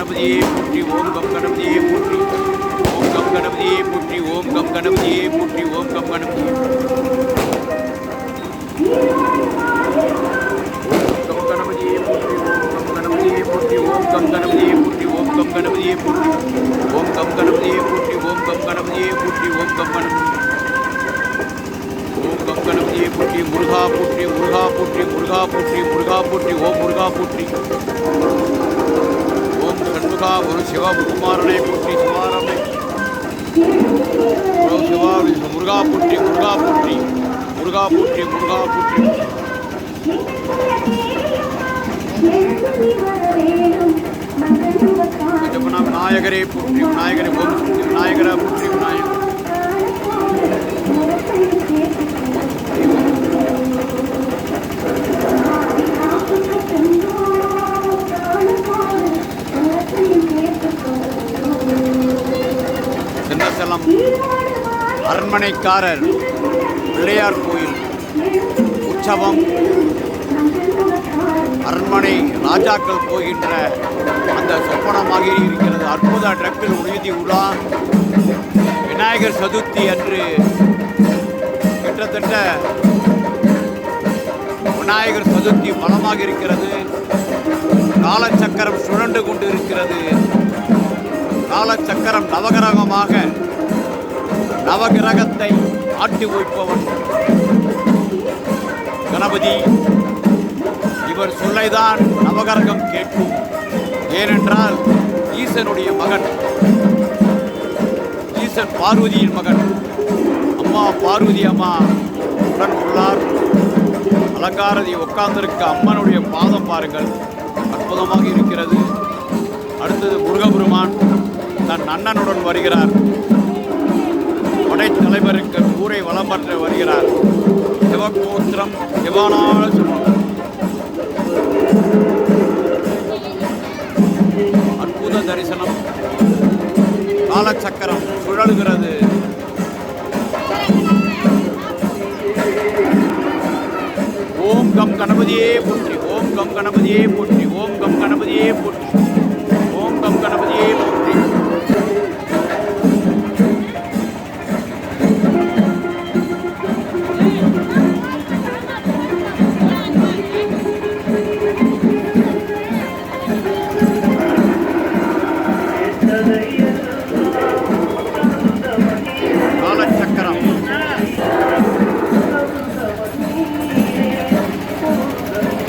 கணபதியே போற்றி ஓம் கம் கணபதியே போற்றி ஓம் கம் கணபதியே போற்றி ஓம் கம் கணபதியே போற்றி ஓம் கம் கணபதியே ஓம் கம் கணபதியே போற்றி ஓம் கம் கணபதியே போற்றி ஓம் கம் கணபதியே போற்றி ஓம் கம் கணபதியே போற்றி ஓம் கம் கணபதியே ஓம் கம் கணபதியே போற்றி முருகா போற்றி முருகா போற்றி முருகா போற்றி முருகா போற்றி ஓம் முருகா போற்றி ஓம் சண்முகா ஒரு சிவகுமாரனை போற்றி சிவாரமை சிவா முருகா போற்றி முருகா போற்றி முருகா போற்றி முருகா போற்றி விநாயகரே போற்றி விநாயகரே ஓம் விநாயகரா போற்றி விநாயகர் சின்னசலம் அரண்மனைக்காரர் பிள்ளையார் கோயில் உற்சவம் அரண்மனை ராஜாக்கள் போகின்ற அந்த சொப்பனமாக இருக்கிறது. அற்புத ட்ரக்கில் உறுதி உலா விநாயகர் சதுர்த்தி அன்று கிட்டத்தட்ட விநாயகர் சதுர்த்தி பலமாக இருக்கிறது. காலச்சக்கரம் சுழண்டு கொண்டு இருக்கிறது. காலச்சக்கரம் நவகிரகமாக நவகிரகத்தை ஆட்டி வைப்பவன் கணபதி. இவர் சொல்லைதான் நவகிரகம் கேட்கும். ஏனென்றால் ஈசனுடைய மகன், ஈசன் பார்வதியின் மகன். அம்மா பார்வதி அம்மா உடன் உள்ளார். அலங்காரதி உட்கார்ந்திருக்க அம்மனுடைய பாதம் பாருங்கள், அற்புதமாக இருக்கிறது. அடுத்தது முருகபெருமான் தன் அண்ணனுடன் வருகிறார். படைத்தலைவருக்கு ஊரை வலம் பெற்று வருகிறார். சிவகோத்திரம் சிவானால சொல்லுவார். அற்புத தரிசனம். காலச்சக்கரம் சுழலுகிறது. ஓம் கம் கணபதியே போற்றி ஓம் கம் கணபதியே போற்றி ஓம் கம் கணபதியே போற்றி ஓம் கம் கணபதியே